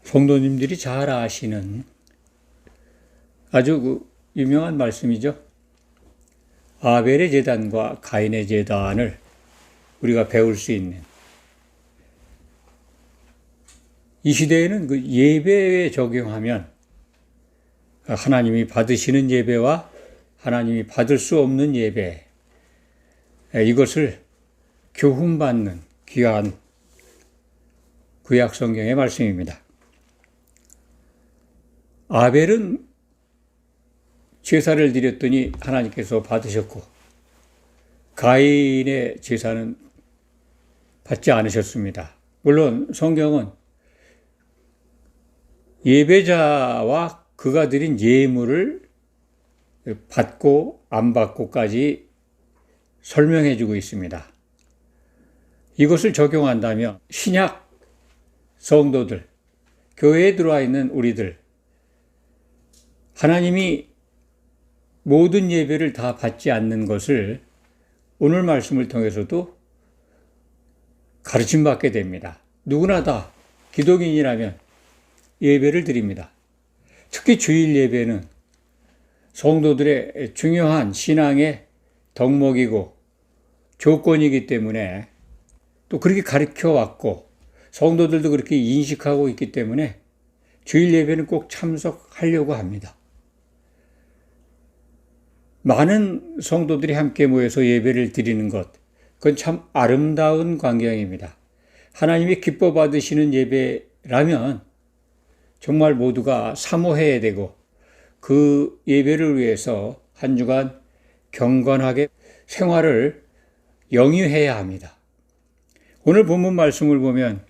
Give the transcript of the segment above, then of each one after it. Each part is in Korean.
성도님들이 잘 아시는 아주 유명한 말씀이죠. 아벨의 제단과 가인의 제단을 우리가 배울 수 있는, 이 시대에는 그 예배에 적용하면 하나님이 받으시는 예배와 하나님이 받을 수 없는 예배, 이것을 교훈받는 귀한 구약 성경의 말씀입니다. 아벨은 제사를 드렸더니 하나님께서 받으셨고, 가인의 제사는 받지 않으셨습니다. 물론 성경은 예배자와 그가 드린 예물을 받고 안 받고까지 설명해 주고 있습니다. 이것을 적용한다면 신약 성도들, 교회에 들어와 있는 우리들, 하나님이 모든 예배를 다 받지 않는 것을 오늘 말씀을 통해서도 가르침받게 됩니다. 누구나 다 기독인이라면 예배를 드립니다. 특히 주일 예배는 성도들의 중요한 신앙의 덕목이고 조건이기 때문에, 또 그렇게 가르쳐 왔고 성도들도 그렇게 인식하고 있기 때문에 주일 예배는 꼭 참석하려고 합니다. 많은 성도들이 함께 모여서 예배를 드리는 것, 그건 참 아름다운 광경입니다. 하나님이 기뻐 받으시는 예배라면 정말 모두가 사모해야 되고, 그 예배를 위해서 한 주간 경건하게 생활을 영위해야 합니다. 오늘 본문 말씀을 보면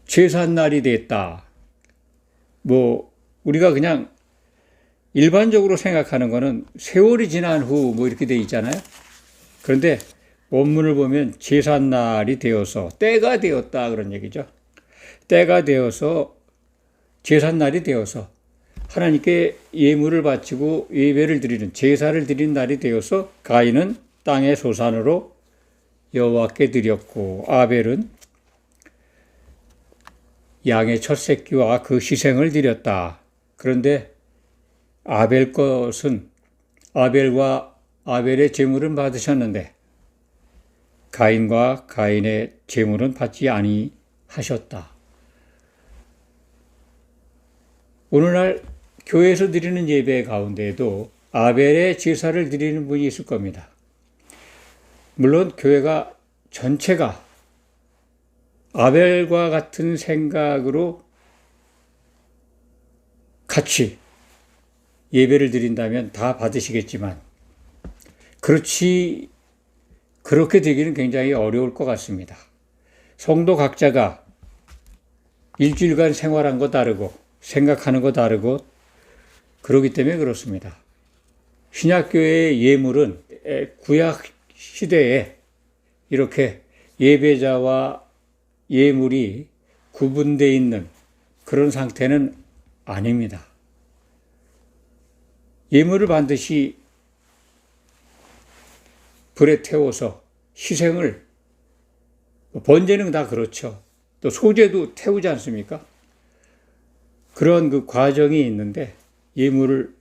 제삿날이 됐다. 우리가 그냥 일반적으로 생각하는 거는 세월이 지난 후 이렇게 돼 있잖아요. 그런데 본문을 보면 제삿날이 되어서, 때가 되었다 그런 얘기죠. 때가 되어서, 제삿날이 되어서 하나님께 예물을 바치고 예배를 드리는, 제사를 드리는 날이 되어서 가인은 땅의 소산으로 여호와께 드렸고, 아벨은 양의 첫 새끼와 그 희생을 드렸다. 그런데 아벨과 아벨의 제물은 받으셨는데 가인과 가인의 제물은 받지 아니하셨다. 오늘날 교회에서 드리는 예배 가운데에도 아벨의 제사를 드리는 분이 있을 겁니다. 물론 교회가 전체가 아벨과 같은 생각으로 같이 예배를 드린다면 다 받으시겠지만, 그렇게 되기는 굉장히 어려울 것 같습니다. 성도 각자가 일주일간 생활한 거 다르고 생각하는 거 다르고 그러기 때문에 그렇습니다. 신약교회의 예물은 구약 시대에 이렇게 예배자와 예물이 구분되어 있는 그런 상태는 아닙니다. 예물을 반드시 불에 태워서 희생을, 번제는 다 그렇죠. 또 소제도 태우지 않습니까? 그런 그 과정이 있는데, 예물을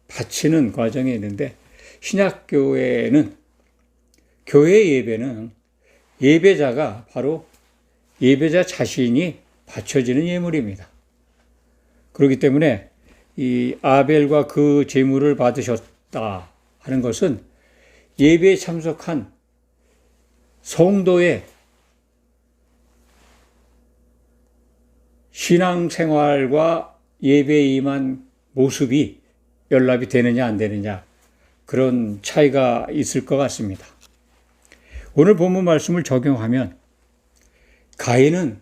바치는 과정이 있는데, 신약교회는, 교회 예배는 예배자가 바로 예배자 자신이 바쳐지는 예물입니다. 그렇기 때문에 이 아벨과 그 제물을 받으셨다 하는 것은 예배에 참석한 성도의 신앙생활과 예배에 임한 모습이 연락이 되느냐 안 되느냐, 그런 차이가 있을 것 같습니다. 오늘 본문 말씀을 적용하면 가인은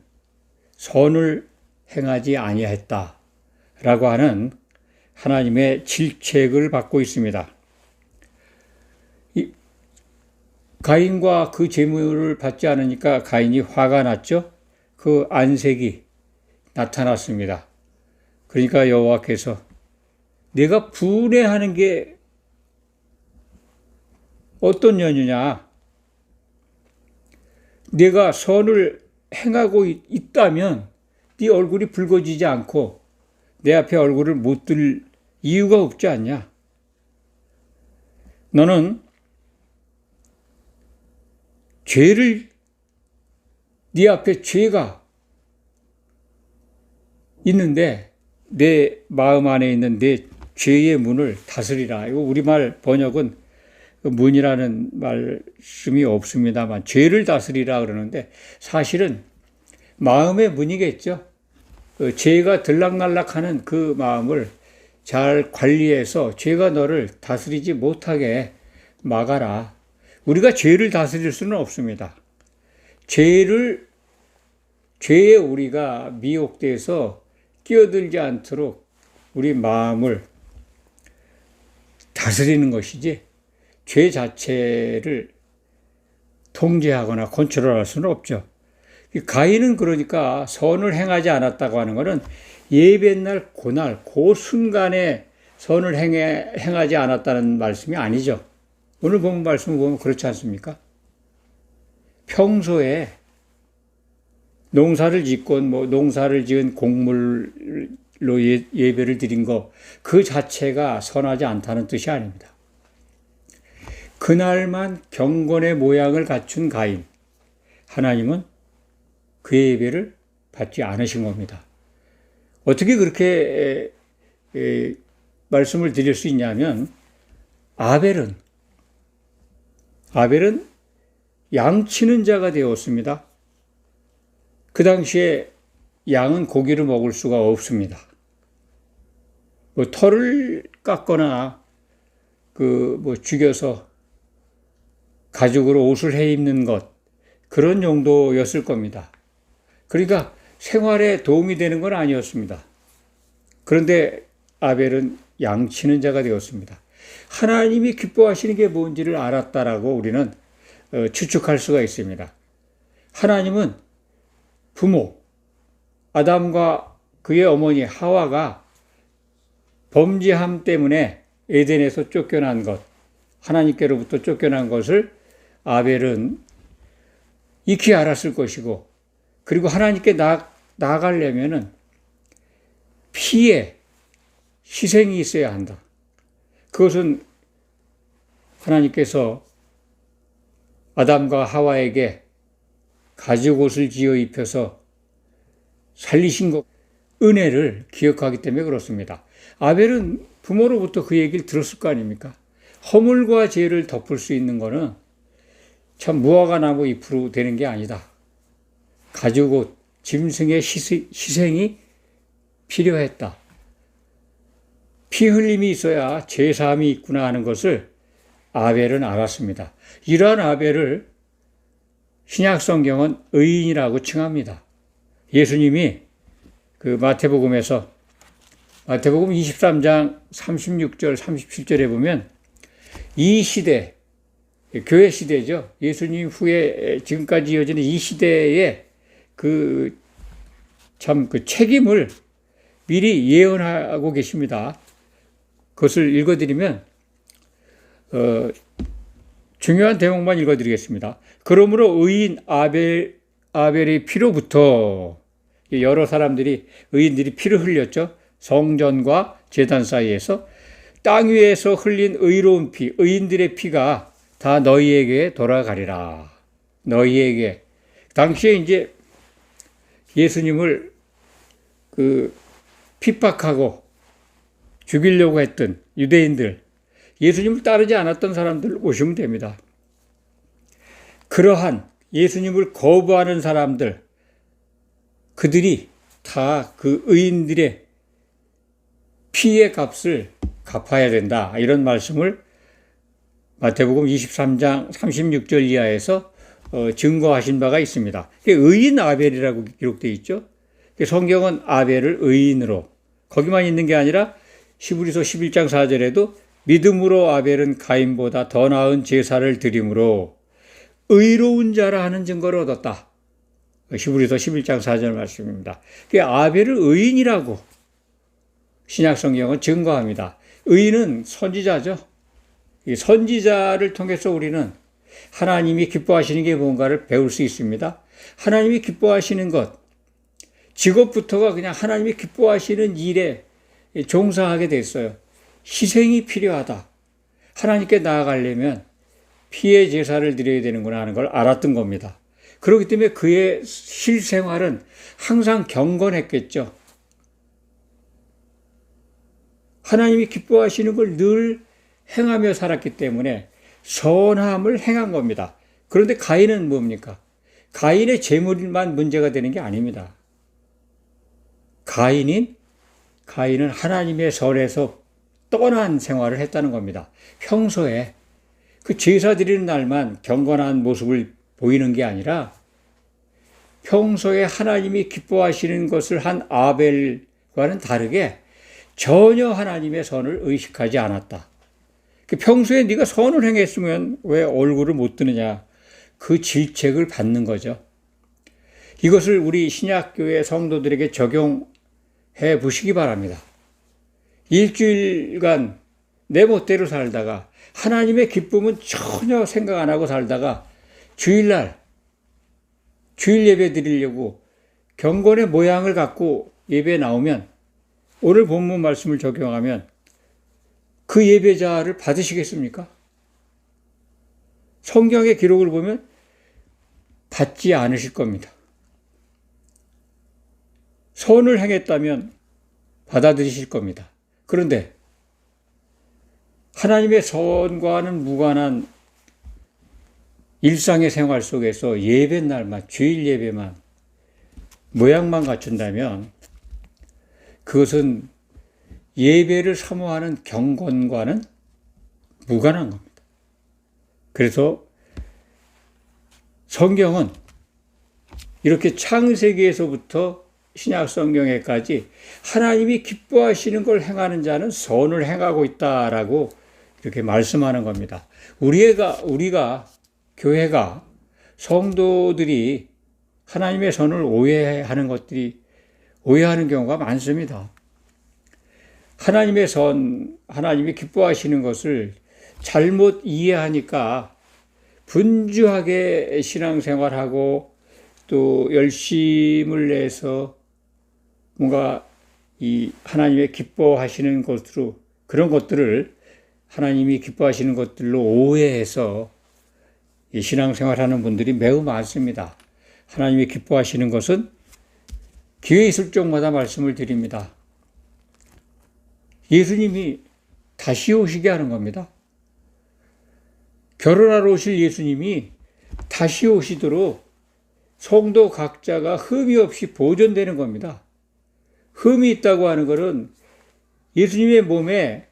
선을 행하지 아니했다라고 하는 하나님의 질책을 받고 있습니다. 가인과 그 제물을 받지 않으니까 가인이 화가 났죠. 그 안색이 나타났습니다. 그러니까 여호와께서 내가 분해하는 게 어떤 연유냐, 내가 선을 행하고 있다면 네 얼굴이 붉어지지 않고 내 앞에 얼굴을 못 들 이유가 없지 않냐? 너는 네 앞에 죄가 있는데 내 마음 안에 있는 내 죄의 문을 다스리라. 이거 우리말 번역은 문이라는 말씀이 없습니다만 죄를 다스리라 그러는데 사실은 마음의 문이겠죠. 죄가 들락날락하는 그 마음을 잘 관리해서 죄가 너를 다스리지 못하게 막아라. 우리가 죄를 다스릴 수는 없습니다. 죄에 우리가 미혹돼서 끼어들지 않도록 우리 마음을 다스리는 것이지 죄 자체를 통제하거나 컨트롤할 수는 없죠. 가인은 그러니까 선을 행하지 않았다고 하는 것은 예배날 그날 그 순간에 선을 행하지 않았다는 말씀이 아니죠. 오늘 본 말씀을 보면 그렇지 않습니까? 평소에 농사를 짓건 농사를 지은 곡물로 예배를 드린 거 그 자체가 선하지 않다는 뜻이 아닙니다. 그날만 경건의 모양을 갖춘 가인, 하나님은 그의 예배를 받지 않으신 겁니다. 어떻게 그렇게 말씀을 드릴 수 있냐면 아벨은 양치는 자가 되었습니다. 그 당시에 양은 고기를 먹을 수가 없습니다. 털을 깎거나 죽여서 가죽으로 옷을 해 입는 것 그런 용도였을 겁니다. 그러니까 생활에 도움이 되는 건 아니었습니다. 그런데 아벨은 양치는 자가 되었습니다. 하나님이 기뻐하시는 게 뭔지를 알았다라고 우리는 추측할 수가 있습니다. 하나님은 부모 아담과 그의 어머니 하와가 범죄함 때문에 에덴에서 쫓겨난 것, 하나님께로부터 쫓겨난 것을 아벨은 익히 알았을 것이고, 그리고 하나님께 나아가려면은 피에 희생이 있어야 한다. 그것은 하나님께서 아담과 하와에게 가죽옷을 지어 입혀서 살리신 것, 은혜를 기억하기 때문에 그렇습니다. 아벨은 부모로부터 그 얘기를 들었을 거 아닙니까? 허물과 죄를 덮을 수 있는 거는 참 무화과 나무 잎으로 되는 게 아니다. 가죽옷, 짐승의 희생이 필요했다. 피 흘림이 있어야 죄 사함이 있구나 하는 것을 아벨은 알았습니다. 이러한 아벨을 신약 성경은 의인이라고 칭합니다. 예수님이 마태복음 23장 36절 37절에 보면 이 시대, 교회 시대죠. 예수님 후에 지금까지 이어지는 이 시대에 그 책임을 미리 예언하고 계십니다. 그것을 읽어드리면 중요한 대목만 읽어드리겠습니다. 그러므로 의인 아벨의 피로부터 여러 의인들이 피를 흘렸죠. 성전과 제단 사이에서 땅 위에서 흘린 의로운 피, 의인들의 피가 다 너희에게 돌아가리라. 너희에게. 당시에 이제 예수님을 핍박하고 죽이려고 했던 유대인들, 예수님을 따르지 않았던 사람들 보시면 됩니다. 그러한 예수님을 거부하는 사람들, 그들이 다 그 의인들의 피의 값을 갚아야 된다. 이런 말씀을 마태복음 23장 36절 이하에서 증거하신 바가 있습니다. 의인 아벨이라고 기록되어 있죠. 성경은 아벨을 의인으로, 거기만 있는 게 아니라 히브리서 11장 4절에도 믿음으로 아벨은 가인보다 더 나은 제사를 드림으로 의로운 자라 하는 증거를 얻었다. 히브리서 11장 4절 말씀입니다. 아벨을 의인이라고 신약 성경은 증거합니다. 의인은 선지자죠. 이 선지자를 통해서 우리는 하나님이 기뻐하시는 게 뭔가를 배울 수 있습니다. 하나님이 기뻐하시는 것, 직업부터가 그냥 하나님이 기뻐하시는 일에 종사하게 됐어요. 희생이 필요하다. 하나님께 나아가려면 피의 제사를 드려야 되는구나 하는 걸 알았던 겁니다. 그렇기 때문에 그의 실생활은 항상 경건했겠죠. 하나님이 기뻐하시는 걸 늘 행하며 살았기 때문에 선함을 행한 겁니다. 그런데 가인은 뭡니까? 가인의 재물만 문제가 되는 게 아닙니다. 가인은 하나님의 선에서 떠난 생활을 했다는 겁니다. 평소에 그 제사 드리는 날만 경건한 모습을 보이는 게 아니라 평소에 하나님이 기뻐하시는 것을 한 아벨과는 다르게 전혀 하나님의 선을 의식하지 않았다. 평소에 네가 선을 행했으면 왜 얼굴을 못 드느냐, 그 질책을 받는 거죠. 이것을 우리 신약교회 성도들에게 적용해 보시기 바랍니다. 일주일간 내 멋대로 살다가 하나님의 기쁨은 전혀 생각 안 하고 살다가 주일날 주일 예배 드리려고 경건의 모양을 갖고 예배에 나오면, 오늘 본문 말씀을 적용하면 그 예배자를 받으시겠습니까? 성경의 기록을 보면 받지 않으실 겁니다. 선을 행했다면 받아들이실 겁니다. 그런데 하나님의 선과는 무관한 일상의 생활 속에서 예배 날만, 주일 예배만, 모양만 갖춘다면 그것은 예배를 사모하는 경건과는 무관한 겁니다. 그래서 성경은 이렇게 창세기에서부터 신약 성경에까지 하나님이 기뻐하시는 걸 행하는 자는 선을 행하고 있다라고 이렇게 말씀하는 겁니다. 우리가 교회가, 성도들이 하나님의 선을 오해하는 경우가 많습니다. 하나님의 선, 하나님이 기뻐하시는 것을 잘못 이해하니까 분주하게 신앙생활하고 또 열심을 내서 뭔가 이 하나님의 기뻐하시는 것으로, 그런 것들을 하나님이 기뻐하시는 것들로 오해해서 이 신앙생활하는 분들이 매우 많습니다. 하나님이 기뻐하시는 것은 기회 있을 적마다 말씀을 드립니다. 예수님이 다시 오시게 하는 겁니다. 결혼하러 오실 예수님이 다시 오시도록 성도 각자가 흠이 없이 보존되는 겁니다. 흠이 있다고 하는 것은 예수님의 몸에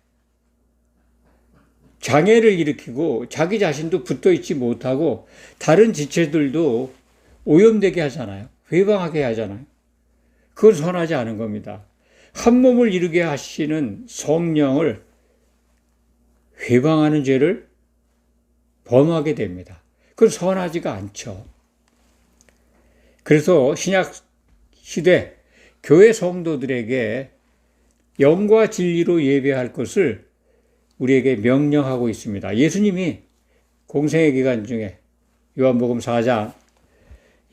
장애를 일으키고 자기 자신도 붙어 있지 못하고 다른 지체들도 오염되게 하잖아요. 회방하게 하잖아요. 그건 선하지 않은 겁니다. 한 몸을 이루게 하시는 성령을 회방하는 죄를 범하게 됩니다. 그건 선하지가 않죠. 그래서 신약 시대 교회 성도들에게 영과 진리로 예배할 것을 우리에게 명령하고 있습니다. 예수님이 공생의 기간 중에 요한복음 4장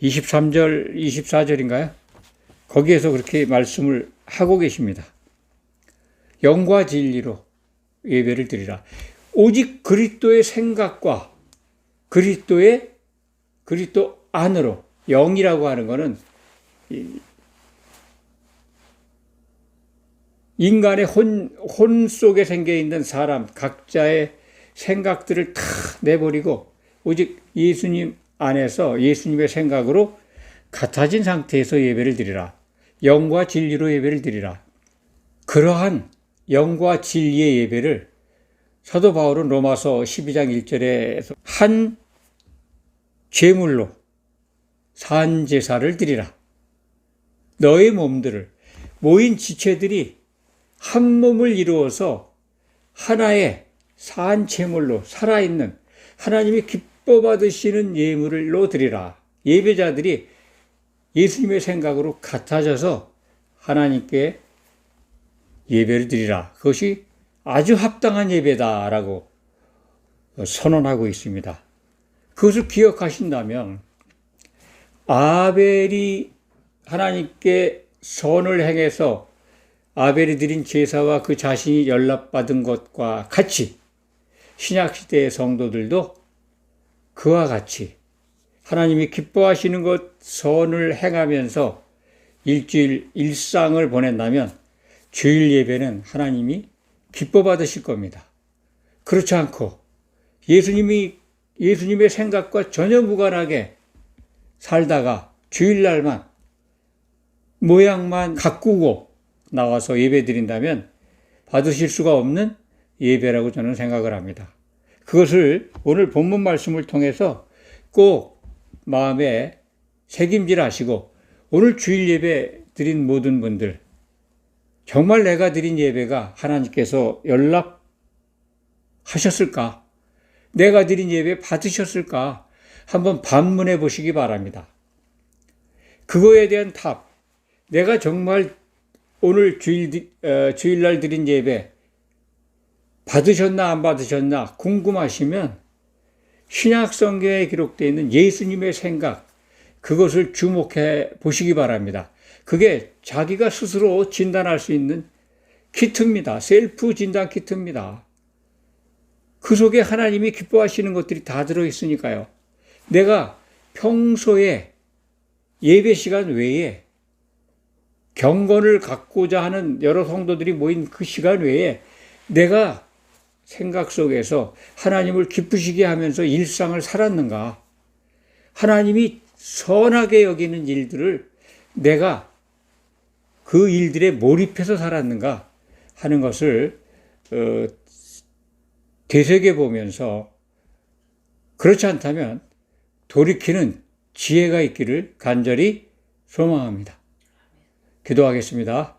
23절, 24절인가요? 거기에서 그렇게 말씀을 하고 계십니다. 영과 진리로 예배를 드리라. 오직 그리스도의 생각과 그리스도 안으로, 영이라고 하는 것은 인간의 혼 속에 생겨 있는 사람 각자의 생각들을 다 내버리고 오직 예수님 안에서 예수님의 생각으로 같아진 상태에서 예배를 드리라. 영과 진리로 예배를 드리라. 그러한 영과 진리의 예배를 사도 바울은 로마서 12장 1절에서 한 제물로 산 제사를 드리라. 너의 몸들을, 모인 지체들이 한 몸을 이루어서 하나의 산 제물로 살아있는 하나님이 기뻐 받으시는 예물로 드리라. 예배자들이 예수님의 생각으로 같아져서 하나님께 예배를 드리라. 그것이 아주 합당한 예배다라고 선언하고 있습니다. 그것을 기억하신다면 아벨이 하나님께 선을 행해서 아벨이 드린 제사와 그 자신이 연락받은 것과 같이 신약시대의 성도들도 그와 같이 하나님이 기뻐하시는 것 선을 행하면서 일주일 일상을 보낸다면 주일 예배는 하나님이 기뻐 받으실 겁니다. 그렇지 않고 예수님의 생각과 전혀 무관하게 살다가 주일날만 모양만 가꾸고 나와서 예배 드린다면 받으실 수가 없는 예배라고 저는 생각을 합니다. 그것을 오늘 본문 말씀을 통해서 꼭 마음에 새김질하시고 오늘 주일 예배 드린 모든 분들 정말 내가 드린 예배가 하나님께서 연락하셨을까? 내가 드린 예배 받으셨을까? 한번 반문해 보시기 바랍니다. 그거에 대한 답, 내가 정말 오늘 주일날 드린 예배 받으셨나 안 받으셨나 궁금하시면 신약 성경에 기록되어 있는 예수님의 생각, 그것을 주목해 보시기 바랍니다. 그게 자기가 스스로 진단할 수 있는 키트입니다. 셀프 진단 키트입니다. 그 속에 하나님이 기뻐하시는 것들이 다 들어있으니까요. 내가 평소에 예배 시간 외에 경건을 갖고자 하는 여러 성도들이 모인 그 시간 외에 내가 생각 속에서 하나님을 기쁘시게 하면서 일상을 살았는가? 하나님이 선하게 여기는 일들을 내가 그 일들에 몰입해서 살았는가 하는 것을 되새겨보면서 그렇지 않다면 돌이키는 지혜가 있기를 간절히 소망합니다. 기도하겠습니다.